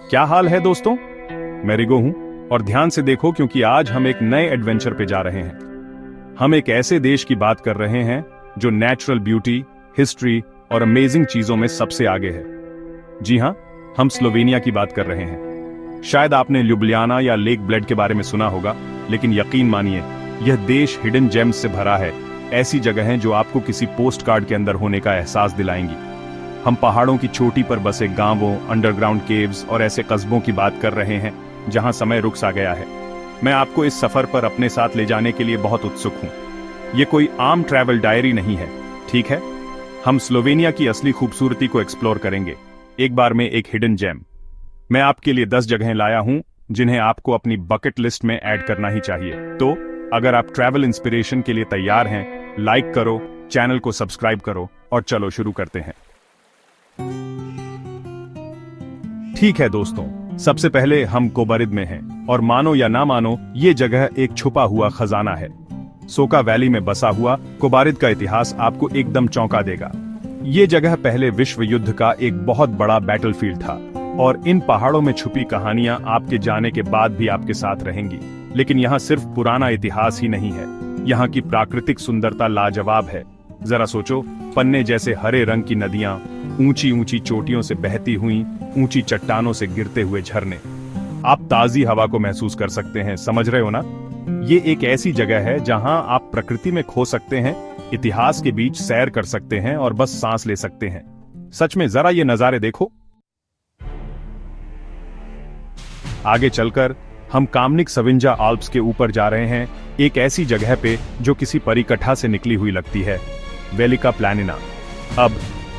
क्या हाल है दोस्तों? मैं रिगो हूं और ध्यान से देखो क्योंकि आज हम एक नए एडवेंचर पे जा रहे हैं। हम एक ऐसे देश की बात कर रहे हैं जो नेचुरल ब्यूटी, हिस्ट्री और अमेजिंग चीजों में सबसे आगे है। जी हां, हम स्लोवेनिया की बात कर रहे हैं। शायद आपने ल्यूब्लियाना या लेक ब्लेड के बारे में सुना होगा, लेकिन यकीन मानिए यह देश हिडन जेम्स से भरा है। ऐसी जगह हैं जो आपको किसी पोस्ट कार्ड के अंदर होने का एहसास दिलाएंगी। हम पहाड़ों की चोटी पर बसे गांवों, अंडरग्राउंड केव्स और ऐसे कस्बों की बात कर रहे हैं जहां समय रुक सा गया है। मैं आपको इस सफर पर अपने साथ ले जाने के लिए बहुत उत्सुक हूं। यह कोई आम ट्रैवल डायरी नहीं है, ठीक है? हम स्लोवेनिया की असली खूबसूरती को एक्सप्लोर करेंगे, एक बार में एक हिडन जेम। मैं आपके लिए 10 जगहें लाया हूं जिन्हें आपको अपनी बकेट लिस्ट में ऐड करना ही चाहिए। तो अगर आप ट्रैवल इंस्पिरेशन के लिए तैयार हैं, लाइक करो, चैनल को सब्सक्राइब करो और चलो शुरू करते हैं। ठीक है दोस्तों, सबसे पहले हम कोबारिद में हैं और मानो या ना मानो ये जगह एक छुपा हुआ खजाना है। सोका वैली में बसा हुआ कोबारिद का इतिहास आपको एकदम चौंका देगा। ये जगह पहले विश्व युद्ध का एक बहुत बड़ा बैटलफील्ड था और इन पहाड़ों में छुपी कहानियां आपके जाने के बाद भी आपके साथ रहेंगी। लेकिन यहाँ सिर्फ पुराना इतिहास ही नहीं है, यहाँ की प्राकृतिक सुंदरता लाजवाब है। जरा सोचो, पन्ने जैसे हरे रंग की नदियां, ऊंची ऊंची चोटियों से बहती हुई, ऊंची चट्टानों से गिरते हुए झरने। आप ताजी हवा को महसूस कर सकते हैं, समझ रहे हो ना? ये एक ऐसी जगह है जहां आप प्रकृति में खो सकते हैं, इतिहास के बीच सैर कर सकते हैं और बस सांस ले सकते हैं। सच में जरा ये नजारे देखो। आगे चलकर हम कामनिक सविंजा आल्प्स के ऊपर जा रहे हैं, एक ऐसी जगह पे जो किसी परिकथा से निकली हुई लगती है, वेलिका प्लानिना। अब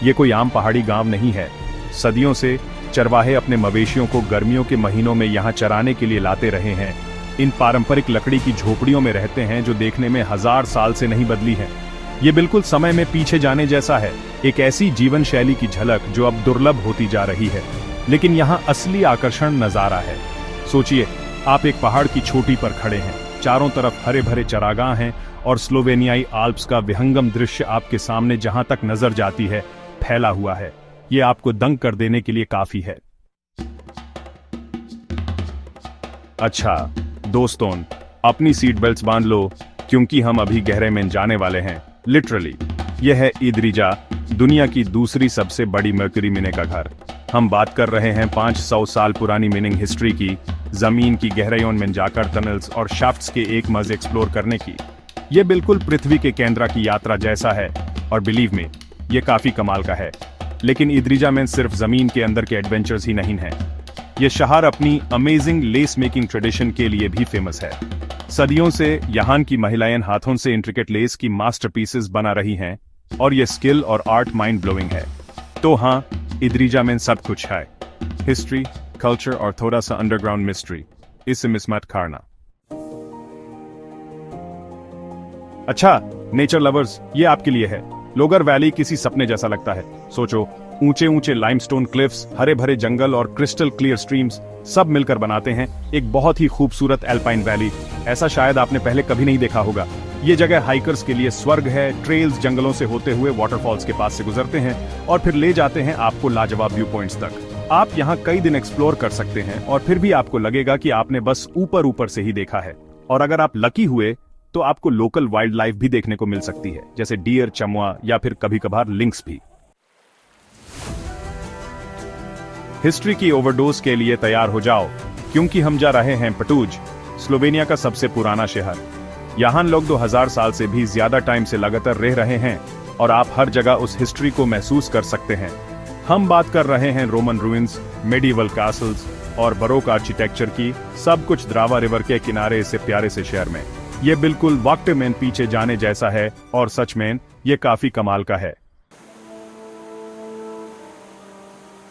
ये कोई आम पहाड़ी गांव नहीं है। सदियों से चरवाहे अपने मवेशियों को गर्मियों के महीनों में यहाँ चराने के लिए लाते रहे हैं। इन पारंपरिक लकड़ी की झोपड़ियों में रहते हैं जो देखने में 1000 साल से नहीं बदली है। ये बिल्कुल समय में पीछे जाने जैसा है, एक ऐसी जीवन शैली की झलक जो अब दुर्लभ होती जा रही है। लेकिन यहाँ असली आकर्षण नजारा है। सोचिए, आप एक पहाड़ की चोटी पर खड़े हैं, चारों तरफ हरे भरे चरागाह हैं और स्लोवेनियाई आल्प्स का विहंगम दृश्य आपके सामने जहां तक नजर जाती है फैला हुआ है। ये आपको दंग कर देने के लिए काफी है। अच्छा दोस्तों, अपनी सीट बेल्ट्स बांध लो क्योंकि हम अभी गहरे में जाने वाले हैं। लिटरली यह है इद्रिजा, दुनिया की दूसरी सबसे बड़ी मर्क्यूरी मिने का घर। हम बात कर रहे हैं 500 साल पुरानी मिनिंग हिस्ट्री की, जमीन की गहराइयों में जाकर टनल्स और शाफ्ट्स के एक मजे एक्सप्लोर करने की। यह बिल्कुल पृथ्वी के केंद्र की यात्रा जैसा है और बिलीव में यह काफी कमाल का है। लेकिन इद्रिजा में सिर्फ जमीन के अंदर के एडवेंचर्स ही नहीं हैं। यह शहर अपनी अमेजिंग लेस मेकिंग ट्रेडिशन के लिए भी फेमस है। सदियों से यहाँ की महिलाएं हाथों से इंट्रिकेट लेस की मास्टरपीसेस बना रही हैं और यह स्किल और आर्ट माइंड ब्लोइंग है। तो हाँ, इद्रिजा में सब कुछ है, हिस्ट्री, कल्चर और थोड़ा सा अंडरग्राउंड मिस्ट्री। इसे मिस मत करना। अच्छा नेचर लवर्स, ये आपके लिए है। लोगर वैली किसी सपने जैसा लगता है। सोचो, ऊंचे ऊंचे लाइमस्टोन क्लिफ्स, हरे भरे जंगल और क्रिस्टल क्लियर स्ट्रीम्स सब मिलकर बनाते हैं एक बहुत ही खूबसूरत एल्पाइन वैली। ऐसा शायद आपने पहले कभी नहीं देखा होगा। ये जगह हाइकर्स के लिए स्वर्ग है। ट्रेल्स जंगलों से होते हुए वाटरफॉल्स के पास से गुजरते हैं और फिर ले जाते हैं आपको लाजवाब व्यू पॉइंट्स तक। आप यहाँ कई दिन एक्सप्लोर कर सकते हैं और फिर भी आपको लगेगा कि आपने बस ऊपर ऊपर से ही देखा है। और अगर आप लकी हुए तो आपको लोकल वाइल्ड लाइफ भी देखने को मिल सकती है, जैसे डियर, चमुआ या फिर कभी कभार लिंक्स भी। हिस्ट्री की ओवरडोज के लिए तैयार हो जाओ क्योंकि हम जा रहे हैं पटूज, स्लोवेनिया का सबसे पुराना शहर। यहाँ लोग 2000 साल से भी ज्यादा टाइम से लगातार रह रहे हैं और आप हर जगह उस हिस्ट्री को महसूस कर सकते हैं। हम बात कर रहे हैं रोमन रूइंस, मेडिवल कैसल्स और बरोक आर्किटेक्चर की। सब कुछ द्रावा रिवर के किनारे से प्यारे से शहर में। ये बिल्कुल वक्त में पीछे जाने जैसा है और सच में ये काफी कमाल का है।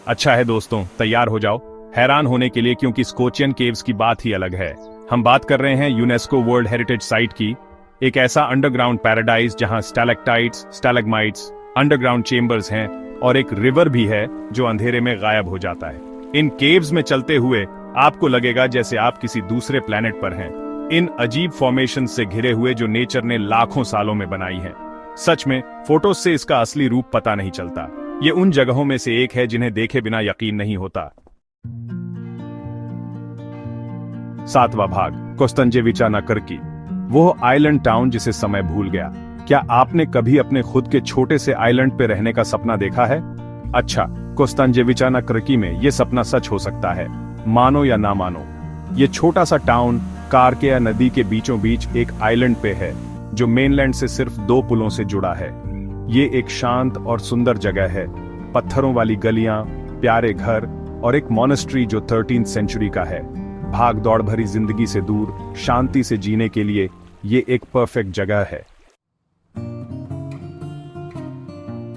अच्छा है दोस्तों, तैयार हो जाओ हैरान होने के लिए क्योंकि स्कोचियन केव्स की बात ही अलग है। हम बात कर रहे हैं यूनेस्को वर्ल्ड हेरिटेज साइट की, एक ऐसा अंडरग्राउंड पैराडाइज जहां स्टैलेक्टाइट्स, स्टैलेग्माइट्स, अंडरग्राउंड चेंबर्स हैं और एक रिवर भी है जो अंधेरे में गायब हो जाता है। इन केव्स में चलते हुए आपको लगेगा जैसे आप किसी दूसरे प्लेनेट पर हैं, इन अजीब फॉर्मेशन से घिरे हुए जो नेचर ने लाखों सालों में बनाई हैं। सच में फोटो से इसका असली रूप पता नहीं चलता। ये उन जगहों में से एक है जिन्हें देखे बिना यकीन नहीं होता। 7वां भाग, कोस्टंजेविचा ना कर्की, वो आइलैंड टाउन जिसे समय भूल गया। क्या आपने कभी अपने खुद के छोटे से आइलैंड पे रहने का सपना देखा है? अच्छा, कोस्टंजेविचा ना कर्की में ये सपना सच हो सकता है, मानो या ना मानो। ये छोटा सा टाउन कार्केया नदी के बीचों बीच एक आइलैंड पे है, जो मेनलैंड से सिर्फ 2 पुलों से जुड़ा है। ये एक शांत और सुंदर जगह है, पत्थरों वाली गलियां, प्यारे घर और एक मॉनेस्ट्री जो 13th सेंचुरी का है। भाग दौड़ भरी जिंदगी से दूर शांति से जीने के लिए ये एक परफेक्ट जगह है।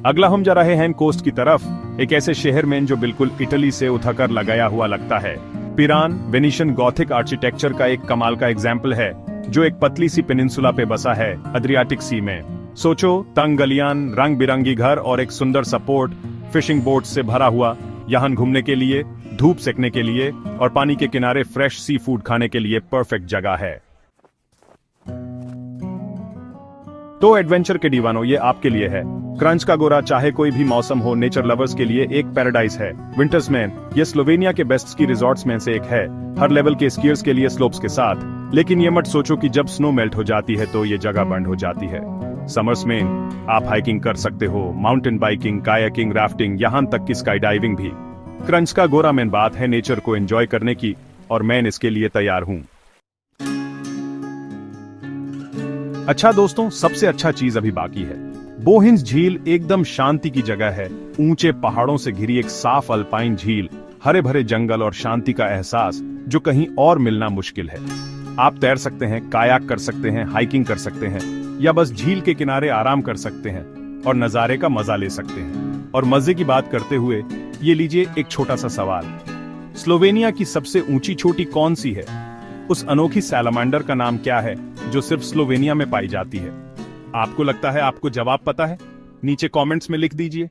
अगला हम जा रहे हैं कोस्ट की तरफ, एक ऐसे शहर में जो बिल्कुल इटली से उठाकर लगाया हुआ लगता है। पिरान वेनिशियन गॉथिक आर्किटेक्चर का एक कमाल का एग्जाम्पल है, जो एक पतली सी पेनिनसुला पे बसा है, अड्रियाटिक सी में। सोचो, तंग गलियान, रंग बिरंगी घर और एक सुंदर सपोर्ट फिशिंग बोट से भरा हुआ, यहाँ घूमने के लिए, धूप सेकने के लिए और पानी के किनारे फ्रेश सी फूड खाने के लिए परफेक्ट जगह है। तो एडवेंचर के दीवानों, ये आपके लिए है। क्रंच का गोरा, चाहे कोई भी मौसम हो, नेचर लवर्स के लिए एक पैराडाइज है। विंटर्समैन, ये स्लोवेनिया के बेस्ट स्की रिजॉर्ट्स में से एक है, हर लेवल के स्कीयर्स के लिए स्लोप्स के साथ। लेकिन ये मत सोचो कि जब स्नो मेल्ट हो जाती है तो ये जगह बंद हो जाती है। समर्समैन, आप हाइकिंग कर सकते हो, माउंटेन बाइकिंग, कायाकिंग, राफ्टिंग, यहाँ तक कि स्काई डाइविंग भी। क्रंच का गोरा मेन बात है नेचर को एंजॉय करने की, और मैं इसके लिए तैयार हूं। अच्छा दोस्तों, सबसे अच्छा चीज अभी बाकी है। बोहिंस झील एकदम शांति की जगह है, ऊंचे पहाड़ों से घिरी एक साफ अल्पाइन झील, हरे भरे जंगल और शांति का एहसास जो कहीं और मिलना मुश्किल है। आप तैर सकते हैं, कायाक कर सकते हैं, हाइकिंग कर सकते हैं, या बस झील के किनारे आराम कर सकते हैं और नजारे का मजा ले सकते हैं। और मजे की बात करते हुए ये लीजिए एक छोटा सा सवाल, स्लोवेनिया की सबसे ऊंची चोटी कौन सी है? उस अनोखी सैलामांडर का नाम क्या है जो सिर्फ स्लोवेनिया में पाई जाती है? आपको लगता है आपको जवाब पता है? नीचे कमेंट्स में लिख दीजिए।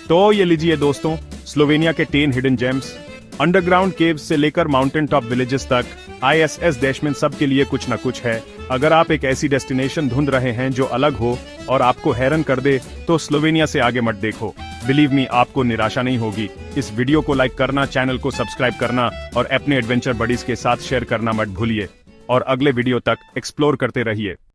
तो ये लीजिए दोस्तों, स्लोवेनिया के 10 हिडन जेम्स, अंडरग्राउंड केव्स से लेकर माउंटेन टॉप विलेजेस तक, ISS देश में सबके लिए कुछ न कुछ है। अगर आप एक ऐसी डेस्टिनेशन ढूंढ रहे हैं जो अलग हो और आपको हैरान कर दे, तो स्लोवेनिया से आगे मत देखो। बिलीव मी, आपको निराशा नहीं होगी। इस वीडियो को लाइक करना, चैनल को सब्सक्राइब करना और अपने एडवेंचर बडीज के साथ शेयर करना मत भूलिए। और अगले वीडियो तक एक्सप्लोर करते रहिए।